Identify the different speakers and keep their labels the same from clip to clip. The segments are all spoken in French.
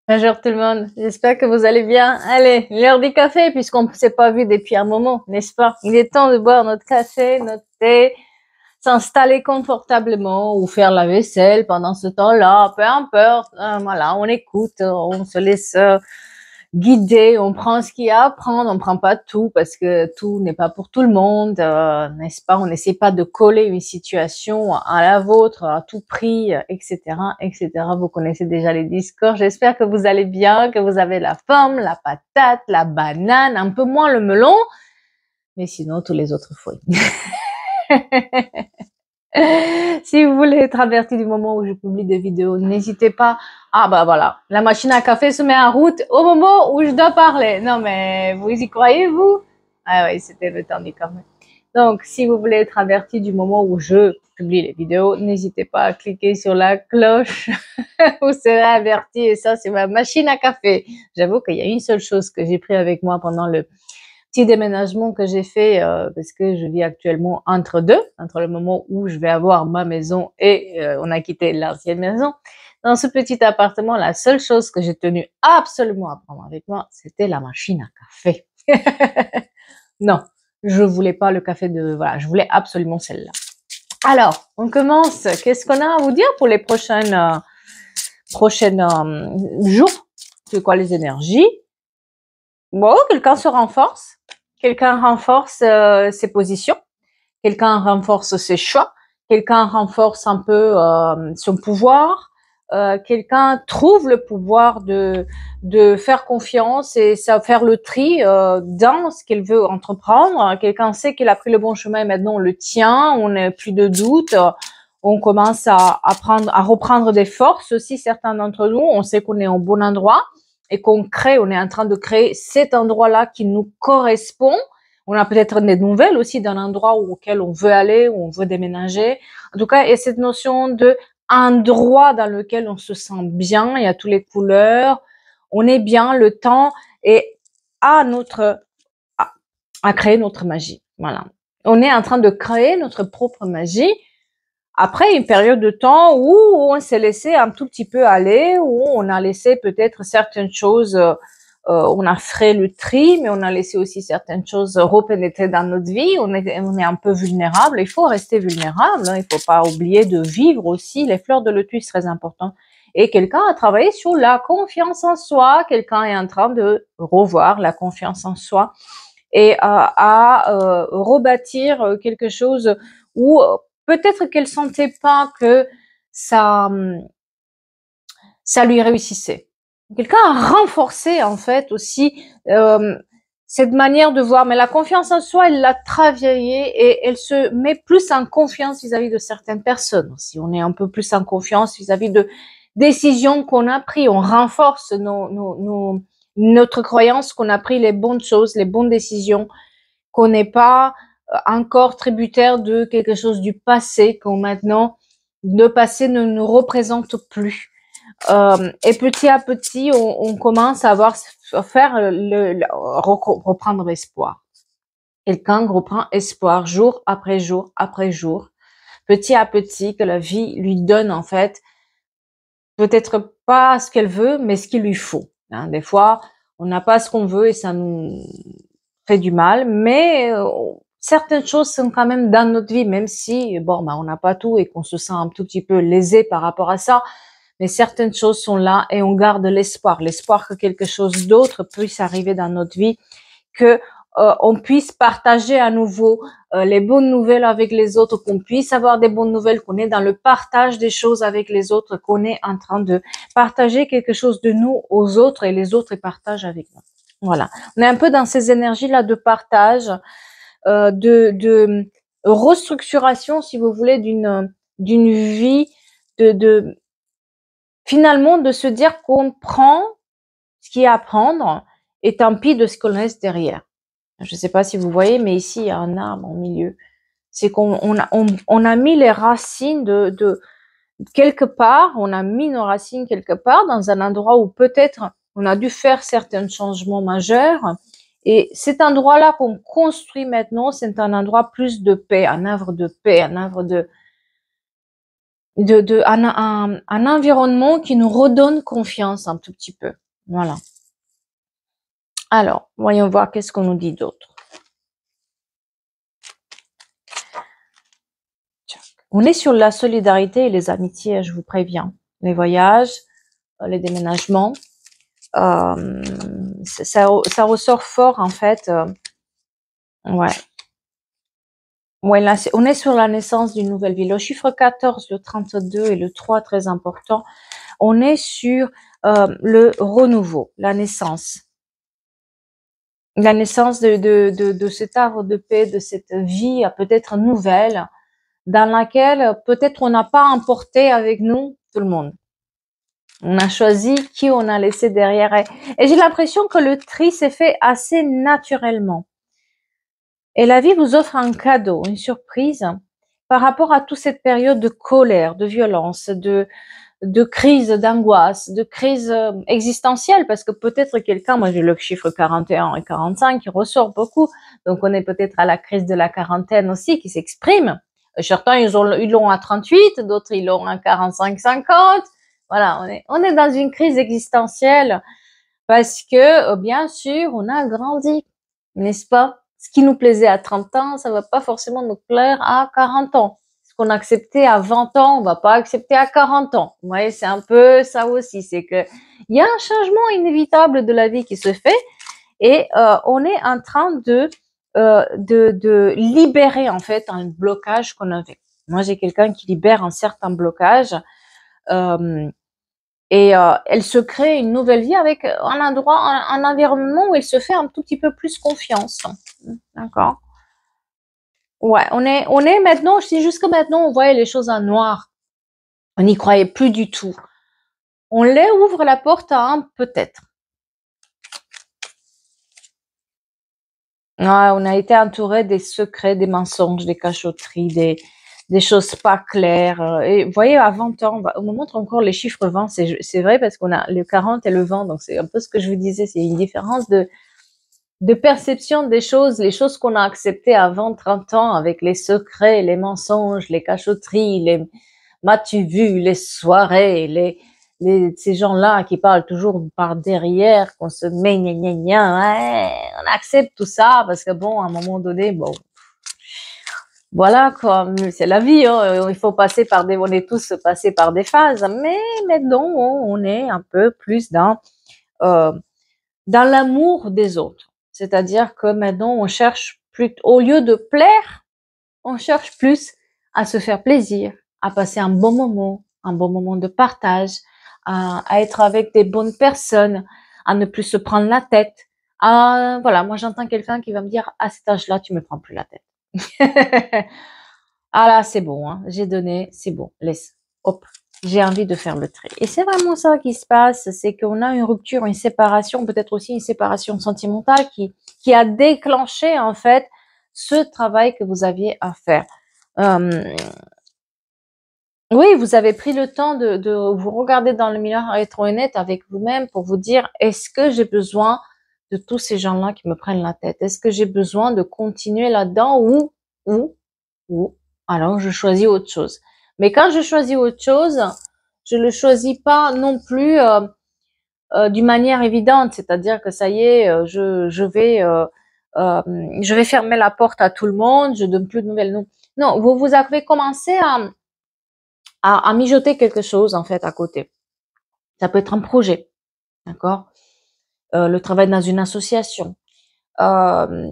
Speaker 1: Bonjour tout le monde, j'espère que vous allez bien. Allez, l'heure du café puisqu'on ne s'est pas vu depuis un moment, n'est-ce pas? Il est temps de boire notre café, notre thé, s'installer confortablement ou faire la vaisselle pendant ce temps-là, peu importe. Voilà, on écoute, on se laisse guider, on prend ce qu'il y a à prendre, on prend pas tout parce que tout n'est pas pour tout le monde, n'est-ce pas? On n'essaie pas de coller une situation à la vôtre à tout prix, etc., etc. Vous connaissez déjà les discours. J'espère que vous allez bien, que vous avez la pomme, la patate, la banane, un peu moins le melon, mais sinon tous les autres fruits. Si vous voulez être averti du moment où je publie des vidéos, n'hésitez pas. Ah bah voilà, la machine à café se met en route au moment où je dois parler. Non mais vous y croyez vous? Ah oui, c'était le temps du café. Donc si vous voulez être averti du moment où je publie les vidéos, n'hésitez pas à cliquer sur la cloche. Vous serez averti et ça c'est ma machine à café. J'avoue qu'il y a une seule chose que j'ai pris avec moi pendant le petit déménagement que j'ai fait parce que je vis actuellement entre deux, entre le moment où je vais avoir ma maison et on a quitté l'ancienne maison. Dans ce petit appartement, la seule chose que j'ai tenu absolument à prendre avec moi, c'était la machine à café. Non, je voulais pas le café de... Voilà, je voulais absolument celle-là. Alors, on commence. Qu'est-ce qu'on a à vous dire pour les prochaines jours? C'est quoi les énergies? Bon, quelqu'un se renforce. Quelqu'un renforce ses positions. Quelqu'un renforce ses choix. Quelqu'un renforce un peu son pouvoir. Quelqu'un trouve le pouvoir de faire confiance et faire le tri dans ce qu'il veut entreprendre. Quelqu'un sait qu'il a pris le bon chemin et maintenant on le tient, on n'a plus de doute, on commence à reprendre des forces aussi, certains d'entre nous, on sait qu'on est au bon endroit et qu'on crée, on est en train de créer cet endroit-là qui nous correspond. On a peut-être des nouvelles aussi d'un endroit auquel on veut aller, où on veut déménager. En tout cas, il y a cette notion de endroit dans lequel on se sent bien, il y a toutes les couleurs, on est bien, le temps est à à créer notre magie. Voilà. On est en train de créer notre propre magie après une période de temps où on s'est laissé un tout petit peu aller, où on a laissé peut-être certaines choses, on a fait le tri, mais on a laissé aussi certaines choses repénétrer dans notre vie. On est un peu vulnérable. Il faut rester vulnérable. Hein. Il faut pas oublier de vivre aussi. Les fleurs de lotus, très important. Et quelqu'un a travaillé sur la confiance en soi. Quelqu'un est en train de revoir la confiance en soi et à rebâtir quelque chose où peut-être qu'elle sentait pas que ça, ça lui réussissait. Quelqu'un a renforcé en fait aussi cette manière de voir, mais la confiance en soi, elle l'a travaillée et elle se met plus en confiance vis-à-vis de certaines personnes. Si on est un peu plus en confiance vis-à-vis de décisions qu'on a prises, on renforce notre croyance qu'on a pris les bonnes choses, les bonnes décisions, qu'on n'est pas encore tributaire de quelque chose du passé, qu'on maintenant le passé ne nous représente plus. Et petit à petit, on commence à faire reprendre espoir. Quelqu'un reprend espoir jour après jour après jour, petit à petit, que la vie lui donne en fait peut-être pas ce qu'elle veut, mais ce qu'il lui faut. Hein. Des fois, on n'a pas ce qu'on veut et ça nous fait du mal, mais certaines choses sont quand même dans notre vie, même si bon, on n'a pas tout et qu'on se sent un tout petit peu lésé par rapport à ça. Mais certaines choses sont là et on garde l'espoir que quelque chose d'autre puisse arriver dans notre vie, que on puisse partager à nouveau les bonnes nouvelles avec les autres, qu'on puisse avoir des bonnes nouvelles, qu'on est dans le partage des choses avec les autres, qu'on est en train de partager quelque chose de nous aux autres et les autres partagent avec nous. Voilà, on est un peu dans ces énergies-là de partage, de restructuration, si vous voulez, d'une vie, de finalement de se dire qu'on prend ce qu'il y a à prendre et tant pis de ce qu'on laisse derrière. Je ne sais pas si vous voyez, mais ici, il y a un arbre au milieu. C'est qu'on a mis les racines de quelque part, on a mis nos racines quelque part dans un endroit où peut-être on a dû faire certains changements majeurs. Et cet endroit-là qu'on construit maintenant, c'est un endroit plus de paix, un havre de paix, un havre un environnement qui nous redonne confiance un tout petit peu. Voilà. Alors, voyons voir qu'est-ce qu'on nous dit d'autre. On est sur la solidarité et les amitiés, je vous préviens. Les voyages, les déménagements, ça ressort fort en fait. Ouais. Ouais, là, on est sur la naissance d'une nouvelle vie. Le chiffre 14, le 32 et le 3, très important. On est sur le renouveau, la naissance. La naissance de cet arbre de paix, de cette vie peut-être nouvelle, dans laquelle peut-être on n'a pas emporté avec nous tout le monde. On a choisi qui on a laissé derrière. Et j'ai l'impression que le tri s'est fait assez naturellement. Et la vie vous offre un cadeau, une surprise, par rapport à toute cette période de colère, de violence, de crise, d'angoisse, de crise existentielle, parce que peut-être quelqu'un, moi j'ai le chiffre 41 et 45 qui ressort beaucoup, donc on est peut-être à la crise de la quarantaine aussi qui s'exprime. Certains ils l'ont à 38, d'autres ils l'ont à 45-50. Voilà, on est dans une crise existentielle parce que bien sûr on a grandi, n'est-ce pas? Ce qui nous plaisait à 30 ans, ça va pas forcément nous plaire à 40 ans. Ce qu'on a accepté à 20 ans, on va pas accepter à 40 ans. Vous voyez, c'est un peu ça aussi. C'est que il y a un changement inévitable de la vie qui se fait et on est en train de libérer en fait un blocage qu'on avait. Moi, j'ai quelqu'un qui libère un certain blocage. Et elle se crée une nouvelle vie avec un endroit, un environnement où elle se fait un tout petit peu plus confiance. D'accord. Ouais, on est maintenant, si jusque maintenant on voyait les choses en noir, on n'y croyait plus du tout. On les ouvre la porte à un peut-être. Ouais, on a été entouré des secrets, des mensonges, des cachotteries, des choses pas claires. Et vous voyez, à 20 ans, on me montre encore les chiffres 20, c'est vrai parce qu'on a le 40 et le 20, donc c'est un peu ce que je vous disais, c'est une différence de perception des choses, les choses qu'on a acceptées avant 30 ans avec les secrets, les mensonges, les cachotteries, les m'as-tu vu, les soirées, ces gens-là qui parlent toujours par derrière, qu'on se met gna gna gna, ouais, on accepte tout ça parce que bon, à un moment donné, bon, voilà quoi, c'est la vie, hein, il faut passer par on est tous passés par des phases, mais maintenant on est un peu plus euh, dans l'amour des autres. C'est-à-dire que maintenant, on cherche plus, au lieu de plaire, on cherche plus à se faire plaisir, à passer un bon moment de partage, à être avec des bonnes personnes, à ne plus se prendre la tête. Voilà, moi j'entends quelqu'un qui va me dire, à cet âge-là, tu me prends plus la tête. Ah là, c'est bon, hein, j'ai donné, c'est bon, laisse, hop, j'ai envie de faire le tri. Et c'est vraiment ça qui se passe, c'est qu'on a une rupture, une séparation, peut-être aussi une séparation sentimentale qui a déclenché en fait ce travail que vous aviez à faire. Oui, vous avez pris le temps de vous regarder dans le miroir et être honnête avec vous-même pour vous dire, est-ce que j'ai besoin de tous ces gens-là qui me prennent la tête? Est-ce que j'ai besoin de continuer là-dedans ou alors je choisis autre chose. Mais quand je choisis autre chose, je le choisis pas non plus d'une manière évidente, c'est-à-dire que ça y est, je vais fermer la porte à tout le monde, je donne plus de nouvelles. Non, non, vous avez commencé à mijoter quelque chose en fait à côté. Ça peut être un projet, d'accord, le travail dans une association, un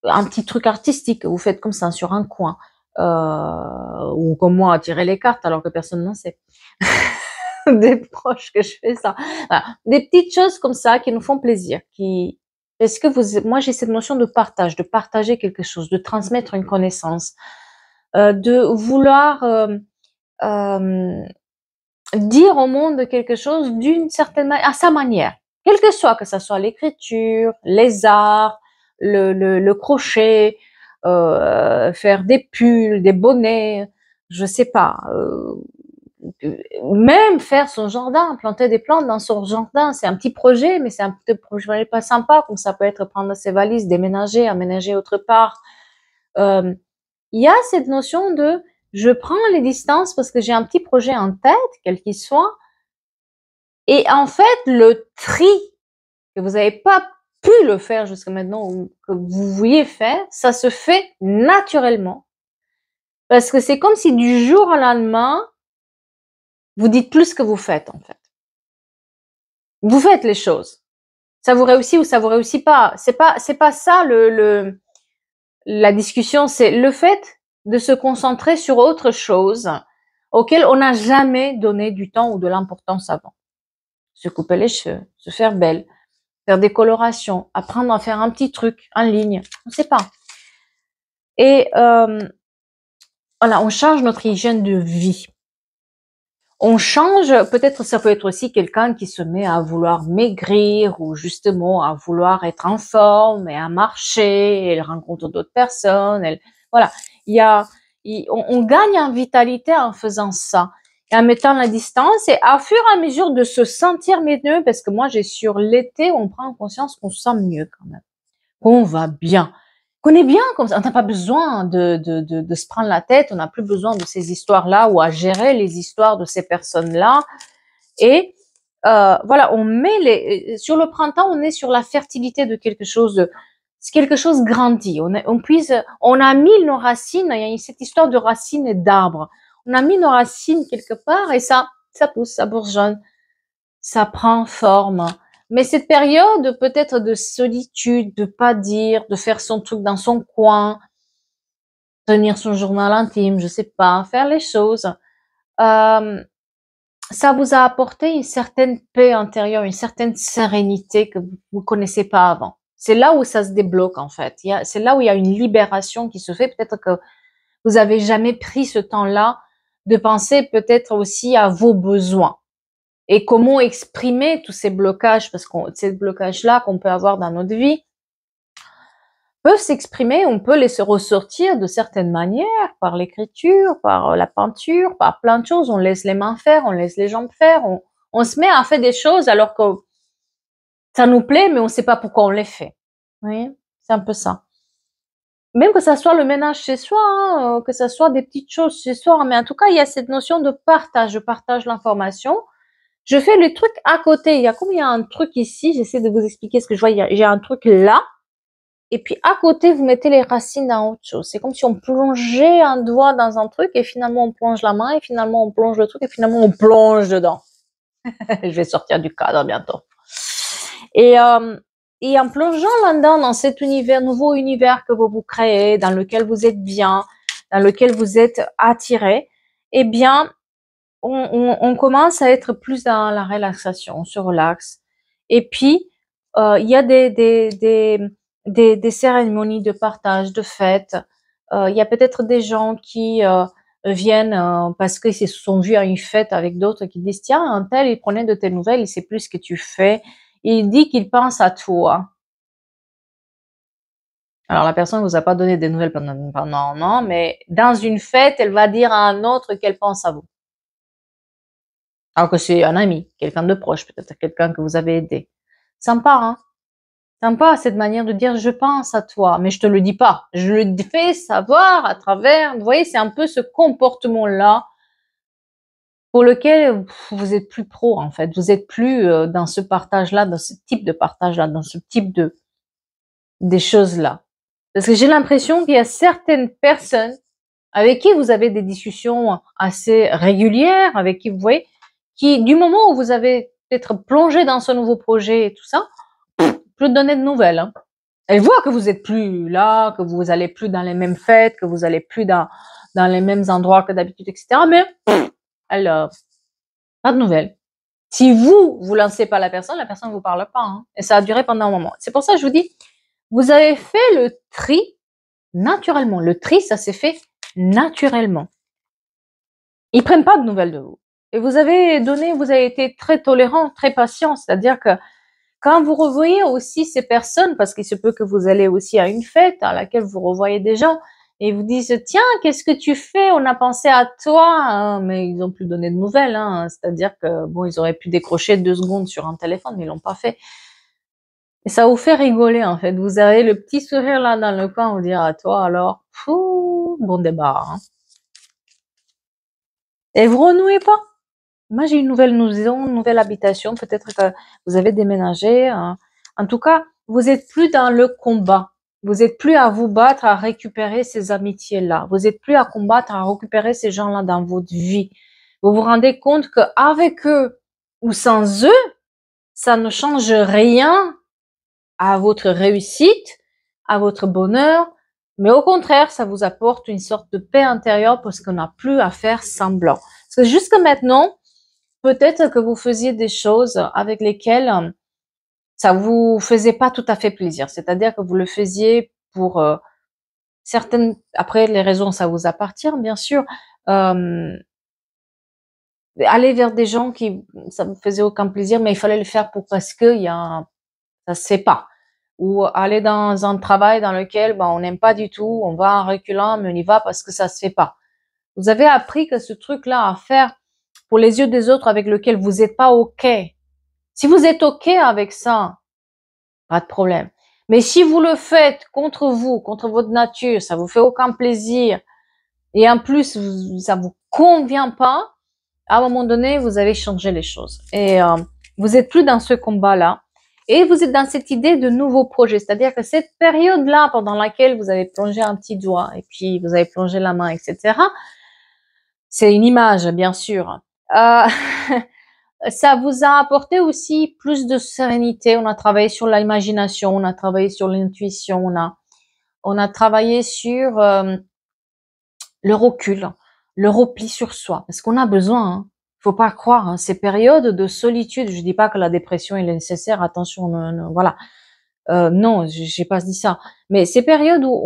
Speaker 1: petit truc artistique que vous faites comme ça sur un coin. Ou comme moi à tirer les cartes alors que personne n'en sait. Des proches que je fais ça. Voilà. Des petites choses comme ça qui nous font plaisir. Est-ce que moi j'ai cette notion de partage, de partager quelque chose, de transmettre une connaissance, de vouloir dire au monde quelque chose d'une certaine manière, à sa manière, quel que ça soit l'écriture, les arts, le crochet, faire des pulls, des bonnets, je sais pas, même faire son jardin, planter des plantes dans son jardin, c'est un petit projet, mais c'est un petit projet pas sympa, comme ça peut être prendre ses valises, déménager, aménager autre part. Il y a cette notion de je prends les distances parce que j'ai un petit projet en tête, quel qu'il soit. Et en fait, le tri que vous n'avez pas pu le faire jusqu'à maintenant ou que vous vouliez faire, ça se fait naturellement. Parce que c'est comme si du jour au lendemain, vous dites plus ce que vous faites, en fait. Vous faites les choses. Ça vous réussit ou ça vous réussit pas. C'est pas ça la discussion, c'est le fait de se concentrer sur autre chose auquel on n'a jamais donné du temps ou de l'importance avant. Se couper les cheveux, se faire belle, faire des colorations, apprendre à faire un petit truc en ligne, on ne sait pas. Et voilà, on change notre hygiène de vie. On change, peut-être ça peut être aussi quelqu'un qui se met à vouloir maigrir ou justement à vouloir être en forme et à marcher, elle rencontre d'autres personnes, voilà. On gagne en vitalité en faisant ça et en mettant la distance et à fur et à mesure de se sentir mieux, parce que moi j'ai sur l'été, on prend conscience qu'on se sent mieux quand même, qu'on va bien. Qu'on est bien comme ça, on n'a pas besoin de se prendre la tête, on n'a plus besoin de ces histoires-là ou à gérer les histoires de ces personnes-là. Et voilà, on met sur le printemps, on est sur la fertilité de quelque chose, quelque chose grandit. On a mis nos racines, il y a cette histoire de racines et d'arbres. On a mis nos racines quelque part et ça pousse, ça bourgeonne, ça prend forme. Mais cette période peut-être de solitude, de pas dire, de faire son truc dans son coin, tenir son journal intime, je sais pas, faire les choses, ça vous a apporté une certaine paix intérieure, une certaine sérénité que vous connaissez pas avant. C'est là où ça se débloque en fait. C'est là où il y a une libération qui se fait. Peut-être que vous avez jamais pris ce temps-là de penser peut-être aussi à vos besoins. Et comment exprimer tous ces blocages, parce que ces blocages-là qu'on peut avoir dans notre vie peuvent s'exprimer, on peut les ressortir de certaines manières, par l'écriture, par la peinture, par plein de choses. On laisse les mains faire, on laisse les jambes faire, on se met à faire des choses alors que ça nous plaît, mais on ne sait pas pourquoi on les fait. Vous voyez, c'est un peu ça. Même que ça soit le ménage chez soi, hein, que ça soit des petites choses chez soi, mais en tout cas, il y a cette notion de partage. Je partage l'information. Je fais le truc à côté. Il y a un truc ici. J'essaie de vous expliquer ce que je vois. J'ai un truc là. Et puis, à côté, vous mettez les racines dans autre chose. C'est comme si on plongeait un doigt dans un truc et finalement, on plonge la main et finalement, on plonge le truc et finalement, on plonge dedans. Je vais sortir du cadre bientôt. Et en plongeant là-dedans, dans cet univers, nouveau univers que vous créez, dans lequel vous êtes bien, dans lequel vous êtes attiré, eh bien, on commence à être plus dans la relaxation, on se relaxe. Et puis, il y a des cérémonies de partage, de fêtes. Il y a peut-être des gens qui viennent parce qu'ils se sont vus à une fête avec d'autres qui disent tiens, un tel, il prenait de tes nouvelles, il sait plus ce que tu fais. Il dit qu'il pense à toi. Alors la personne ne vous a pas donné des nouvelles pendant un an, mais dans une fête, elle va dire à un autre qu'elle pense à vous. Alors que c'est un ami, quelqu'un de proche, peut-être quelqu'un que vous avez aidé. Sympa, hein? Sympa cette manière de dire je pense à toi, mais je te le dis pas. Je le fais savoir à travers. Vous voyez, c'est un peu ce comportement-là pour lequel vous êtes plus pro en fait. Vous êtes plus dans ce partage-là, dans ce type de partage-là, dans ce type des choses-là. Parce que j'ai l'impression qu'il y a certaines personnes avec qui vous avez des discussions assez régulières, avec qui vous voyez, qui du moment où vous avez peut-être plongé dans ce nouveau projet et tout ça, plus donner de nouvelles. Hein. Elle voit que vous êtes plus là, que vous allez plus dans les mêmes fêtes, que vous allez plus dans les mêmes endroits que d'habitude, etc. Mais elle, pas de nouvelles. Si vous lancez pas la personne vous parle pas. Hein. Et ça a duré pendant un moment. C'est pour ça que je vous dis, vous avez fait le tri naturellement. Le tri, ça s'est fait naturellement. Ils prennent pas de nouvelles de vous. Et vous avez été très tolérant, très patient. C'est-à-dire que quand vous revoyez aussi ces personnes, parce qu'il se peut que vous allez aussi à une fête à laquelle vous revoyez des gens et vous disent tiens, qu'est-ce que tu fais? On a pensé à toi, hein, mais ils ont plus donné de nouvelles. Hein. C'est-à-dire que bon, ils auraient pu décrocher 2 secondes sur un téléphone, mais ils l'ont pas fait. Et ça vous fait rigoler en fait. Vous avez le petit sourire là dans le coin, vous dire à toi alors, bon débat. Hein. Et vous renouez pas. Moi, j'ai une nouvelle maison, une nouvelle habitation. Peut-être que vous avez déménagé. Hein. En tout cas, vous êtes plus dans le combat. Vous êtes plus à vous battre, à récupérer ces amitiés-là. Vous êtes plus à combattre, à récupérer ces gens-là dans votre vie. Vous vous rendez compte qu'avec eux ou sans eux, ça ne change rien à votre réussite, à votre bonheur, mais au contraire, ça vous apporte une sorte de paix intérieure parce qu'on n'a plus à faire semblant. Parce que jusqu'à maintenant, peut-être que vous faisiez des choses avec lesquelles ça vous faisait pas tout à fait plaisir. C'est-à-dire que vous le faisiez pour certaines, après les raisons, ça vous appartient, bien sûr, aller vers des gens qui, ça vous faisait aucun plaisir, mais il fallait le faire pour parce que ça se fait pas. Ou aller dans un travail dans lequel on n'aime pas du tout, on va en reculant, mais on y va parce que ça se fait pas. Vous avez appris que ce truc-là à faire pour les yeux des autres avec lequel vous n'êtes pas OK. Si vous êtes OK avec ça, pas de problème. Mais si vous le faites contre vous, contre votre nature, ça vous fait aucun plaisir, et en plus ça vous convient pas, à un moment donné, vous allez changer les choses. Et vous êtes plus dans ce combat-là. Et vous êtes dans cette idée de nouveaux projets. C'est-à-dire que cette période-là, pendant laquelle vous avez plongé un petit doigt, et puis vous avez plongé la main, etc., c'est une image, bien sûr. Ça vous a apporté aussi plus de sérénité. On a travaillé sur l'imagination, on a travaillé sur l'intuition, on a travaillé sur le recul, le repli sur soi, parce qu'on a besoin. Hein. Faut pas croire. Hein, ces périodes de solitude. Je dis pas que la dépression est nécessaire. Attention, voilà. Non, j'ai pas dit ça. Mais ces périodes où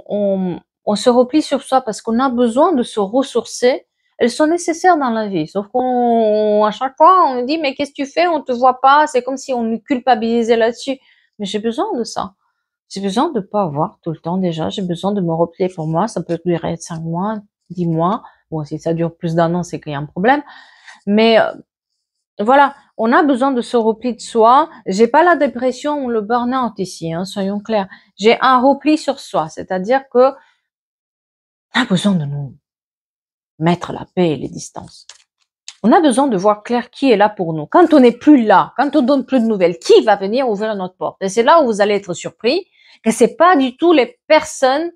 Speaker 1: on se replie sur soi parce qu'on a besoin de se ressourcer, elles sont nécessaires dans la vie. Sauf à chaque fois, on dit, mais qu'est-ce que tu fais? On te voit pas. C'est comme si on nous culpabilisait là-dessus. Mais j'ai besoin de ça. J'ai besoin de pas avoir tout le temps déjà. J'ai besoin de me replier pour moi. Ça peut durer 5 mois, 10 mois. Bon, si ça dure plus d'un an, c'est qu'il y a un problème. Mais voilà, on a besoin de ce repli de soi. J'ai pas la dépression ou le burn-out ici, hein, soyons clairs. J'ai un repli sur soi, c'est-à-dire que on a besoin de nous mettre la paix et les distances. On a besoin de voir clair qui est là pour nous. Quand on n'est plus là, quand on donne plus de nouvelles, qui va venir ouvrir notre porte? Et c'est là où vous allez être surpris que c'est pas du tout les personnes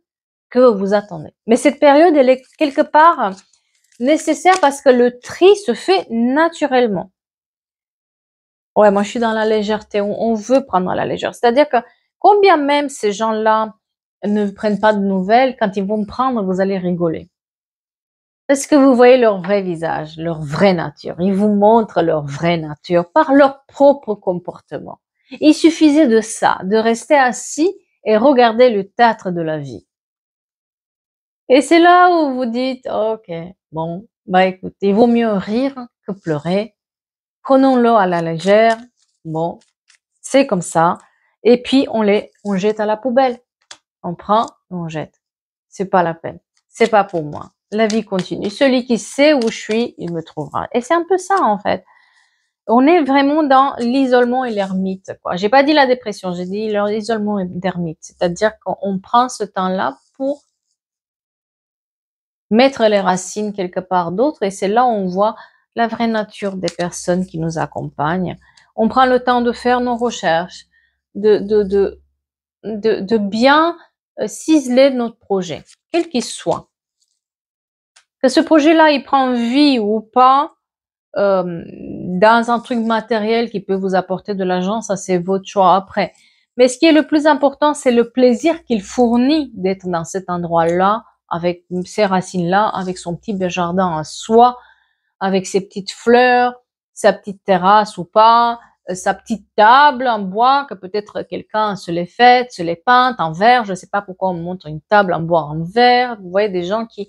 Speaker 1: que vous attendez. Mais cette période, elle est quelque part nécessaire parce que le tri se fait naturellement. Ouais, moi je suis dans la légèreté. On veut prendre à la légère. C'est-à-dire que combien même ces gens-là ne prennent pas de nouvelles, quand ils vont me prendre, vous allez rigoler. Parce que vous voyez leur vrai visage, leur vraie nature. Ils vous montrent leur vraie nature par leur propre comportement. Il suffisait de ça, de rester assis et regarder le théâtre de la vie. Et c'est là où vous dites, ok, bon, écoutez, il vaut mieux rire que pleurer. Prenons-le à la légère. Bon, c'est comme ça. Et puis, on jette à la poubelle. On prend, on jette. C'est pas la peine. C'est pas pour moi. La vie continue. Celui qui sait où je suis, il me trouvera. Et c'est un peu ça, en fait. On est vraiment dans l'isolement et l'ermite, quoi. J'ai pas dit la dépression, j'ai dit l'isolement et l'ermite. C'est-à-dire qu'on prend ce temps-là pour mettre les racines quelque part d'autre. Et c'est là où on voit la vraie nature des personnes qui nous accompagnent. On prend le temps de faire nos recherches, de bien ciseler notre projet, quel qu'il soit. Que ce projet-là, il prend vie ou pas, dans un truc matériel qui peut vous apporter de l'argent, ça c'est votre choix après. Mais ce qui est le plus important, c'est le plaisir qu'il fournit d'être dans cet endroit-là, avec ces racines-là, avec son petit jardin à soi, avec ses petites fleurs, sa petite terrasse ou pas, sa petite table en bois que peut-être quelqu'un se l'est faite, se l'est peinte en verre. Je ne sais pas pourquoi on montre une table en bois en verre. Vous voyez des gens qui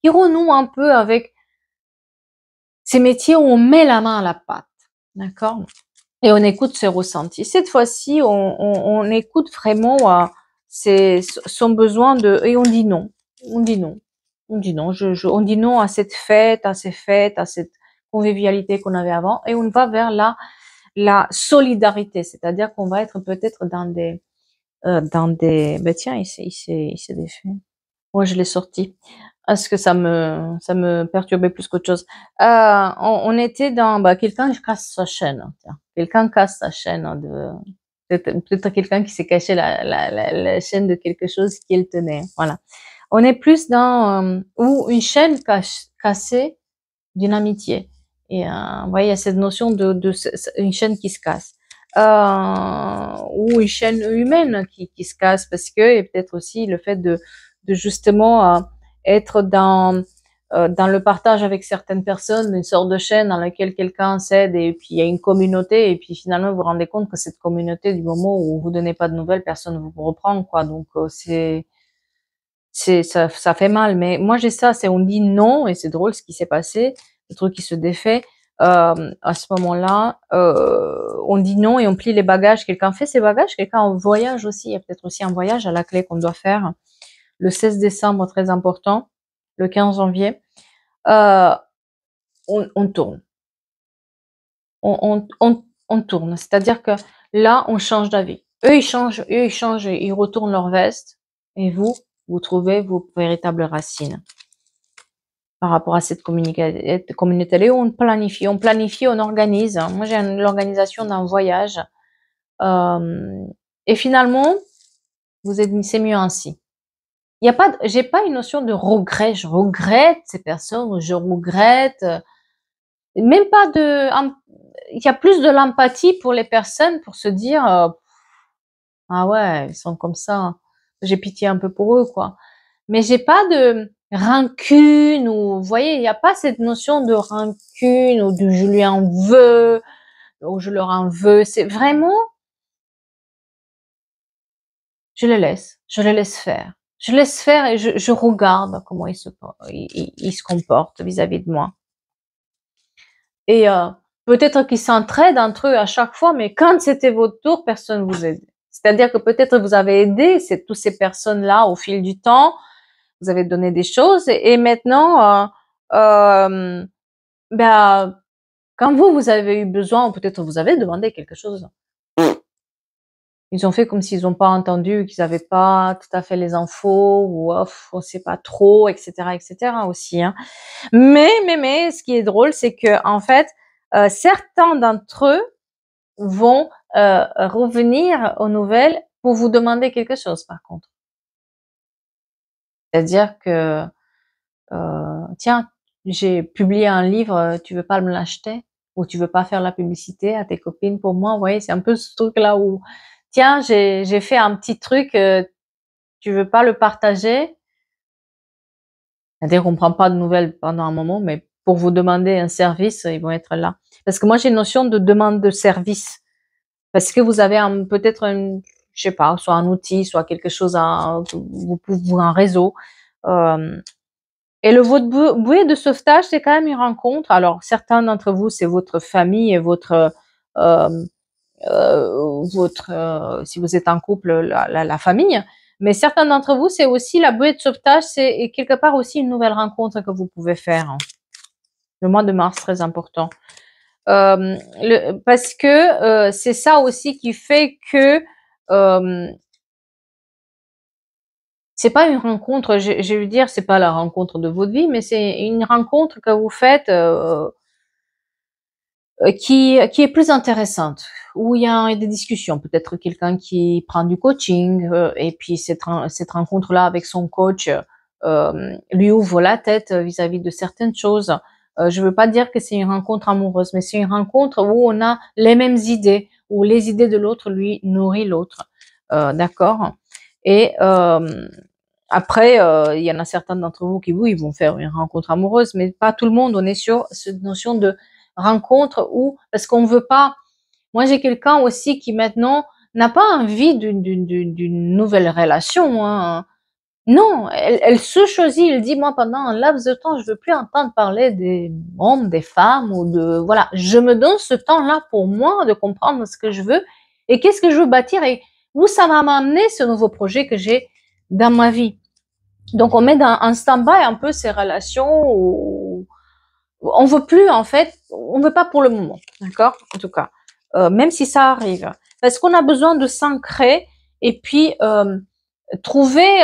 Speaker 1: renouent un peu avec ces métiers où on met la main à la pâte, d'accord? Et on écoute ses ressentis. Cette fois-ci, on écoute vraiment son besoin et on dit non. On dit non. On dit non. On dit non à cette fête, à cette convivialité qu'on avait avant, et on va vers la solidarité, c'est-à-dire qu'on va être peut-être dans des, tiens, il s'est défait. Moi, je l'ai sorti parce que ça me perturbait plus qu'autre chose. On était dans, quelqu'un casse sa chaîne. Tiens. Quelqu'un casse sa chaîne de, peut-être quelqu'un qui s'est caché la chaîne de quelque chose qui le tenait. Voilà. On est plus dans, ou une chaîne cassée d'une amitié. Et, vous voyez, il y a cette notion de une chaîne qui se casse. Ou une chaîne humaine qui se casse parce que, et peut-être aussi le fait de justement être dans le partage avec certaines personnes, une sorte de chaîne dans laquelle quelqu'un cède et puis il y a une communauté et puis finalement vous vous rendez compte que cette communauté, du moment où vous donnez pas de nouvelles, personne ne vous reprend, quoi. Donc ça fait mal. Mais moi j'ai ça, c'est on dit non et c'est drôle ce qui s'est passé, le truc qui se défait. À ce moment-là, on dit non et on plie les bagages. Quelqu'un fait ses bagages, quelqu'un en voyage aussi. Il y a peut-être aussi un voyage à la clé qu'on doit faire. Le 16 décembre, très important. Le 15 janvier, on tourne. On tourne. C'est-à-dire que là, on change d'avis. Eux, ils changent, ils retournent leur veste. Et vous trouvez vos véritables racines par rapport à cette communauté. Et on planifie, on organise. Moi, j'ai l'organisation d'un voyage. Et finalement, c'est mieux ainsi. Il y a pas, j'ai pas une notion de regret. Je regrette ces personnes, je regrette. Même pas de, il y a plus de l'empathie pour les personnes pour se dire, ah ouais, ils sont comme ça. J'ai pitié un peu pour eux, quoi. Mais j'ai pas de rancune ou, vous voyez, il n'y a pas cette notion de rancune ou de je lui en veux ou je leur en veux. C'est vraiment, je les laisse faire. Je laisse faire et je regarde comment ils se comportent vis-à-vis de moi. Et peut-être qu'ils s'entraident entre eux à chaque fois, mais quand c'était votre tour, personne vous aide. C'est-à-dire que peut-être vous avez aidé toutes ces personnes-là au fil du temps, vous avez donné des choses, et maintenant, quand vous avez eu besoin, ou peut-être vous avez demandé quelque chose, ils ont fait comme s'ils n'ont pas entendu, qu'ils n'avaient pas tout à fait les infos, ou on sait pas trop, etc. aussi. Hein. Mais, ce qui est drôle, c'est que en fait, certains d'entre eux vont revenir aux nouvelles pour vous demander quelque chose, par contre. C'est-à-dire que, tiens, j'ai publié un livre, tu veux pas me l'acheter? Ou tu veux pas faire la publicité à tes copines pour moi? Vous voyez, c'est un peu ce truc-là où, tiens, j'ai fait un petit truc, tu veux pas le partager? C'est-à-dire qu'on prend pas de nouvelles pendant un moment, mais pour vous demander un service, ils vont être là. Parce que moi, j'ai une notion de demande de service. Parce que vous avez peut-être je sais pas, soit un outil, soit quelque chose vous pouvez un réseau. Et votre bouée de sauvetage, c'est quand même une rencontre. Alors, certains d'entre vous, c'est votre famille et euh, si vous êtes en couple, la famille. Mais certains d'entre vous, c'est aussi la bouée de sauvetage, c'est quelque part aussi une nouvelle rencontre que vous pouvez faire. Hein. Le mois de mars, très important. Parce que c'est ça aussi qui fait que c'est pas une rencontre, je veux dire, c'est pas la rencontre de votre vie, mais c'est une rencontre que vous faites qui est plus intéressante, où il y a des discussions, peut-être quelqu'un qui prend du coaching et puis cette rencontre-là avec son coach lui ouvre la tête vis-à-vis de certaines choses. Je veux pas dire que c'est une rencontre amoureuse, mais c'est une rencontre où on a les mêmes idées, où les idées de l'autre lui nourrit l'autre, d'accord. Et après, il y en a certains d'entre vous qui, oui, ils vont faire une rencontre amoureuse, mais pas tout le monde. On est sur cette notion de rencontre où, parce qu'on veut pas. Moi, j'ai quelqu'un aussi qui maintenant n'a pas envie d'une nouvelle relation. Hein. Non, elle se choisit. Elle dit, moi, pendant un laps de temps, je veux plus entendre parler des hommes, des femmes ou de, voilà. Je me donne ce temps-là pour moi de comprendre ce que je veux et qu'est-ce que je veux bâtir et où ça va m'amener ce nouveau projet que j'ai dans ma vie. Donc, on met en stand-by un peu ces relations où on veut plus, en fait, on veut pas pour le moment. D'accord? En tout cas. Même si ça arrive. Parce qu'on a besoin de s'ancrer et puis, trouver,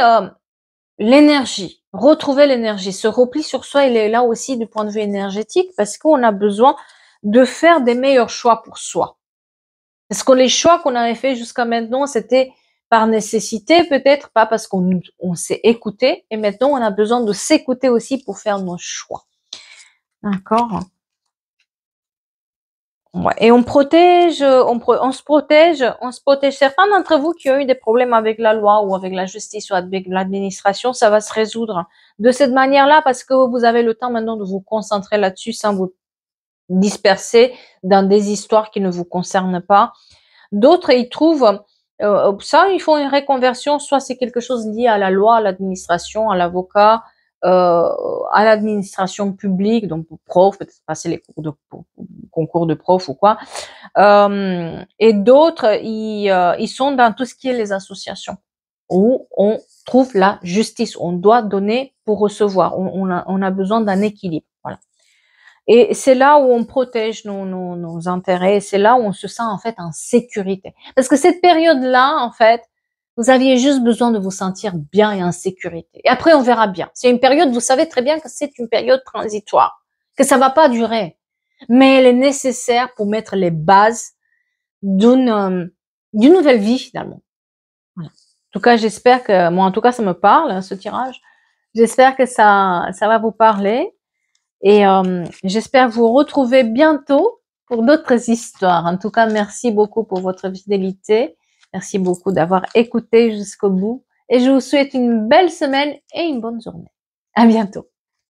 Speaker 1: l'énergie, retrouver l'énergie. Ce repli sur soi, il est là aussi du point de vue énergétique parce qu'on a besoin de faire des meilleurs choix pour soi. Parce que les choix qu'on avait fait jusqu'à maintenant, c'était par nécessité peut-être, pas parce qu'on s'est écouté. Et maintenant, on a besoin de s'écouter aussi pour faire nos choix. D'accord. Ouais. Et on se protège. Certains d'entre vous qui ont eu des problèmes avec la loi ou avec la justice ou avec l'administration, ça va se résoudre de cette manière-là parce que vous avez le temps maintenant de vous concentrer là-dessus sans vous disperser dans des histoires qui ne vous concernent pas. D'autres, ils trouvent ça, ils font une reconversion, soit c'est quelque chose lié à la loi, à l'administration, à l'avocat, à l'administration publique, donc pour prof, peut-être passer les concours de prof ou quoi. Et d'autres, ils sont dans tout ce qui est les associations, où on trouve la justice. On doit donner pour recevoir. On a besoin d'un équilibre. Voilà. Et c'est là où on protège nos intérêts, c'est là où on se sent en fait en sécurité. Parce que cette période-là, en fait, vous aviez juste besoin de vous sentir bien et en sécurité. Et après, on verra bien. C'est une période, vous savez très bien que c'est une période transitoire, que ça va pas durer. Mais elle est nécessaire pour mettre les bases d'une nouvelle vie finalement. Voilà. En tout cas, j'espère que, moi en tout cas, ça me parle, hein, ce tirage. J'espère que ça va vous parler. Et j'espère vous retrouver bientôt pour d'autres histoires. En tout cas, merci beaucoup pour votre fidélité. Merci beaucoup d'avoir écouté jusqu'au bout. Et je vous souhaite une belle semaine et une bonne journée. À bientôt.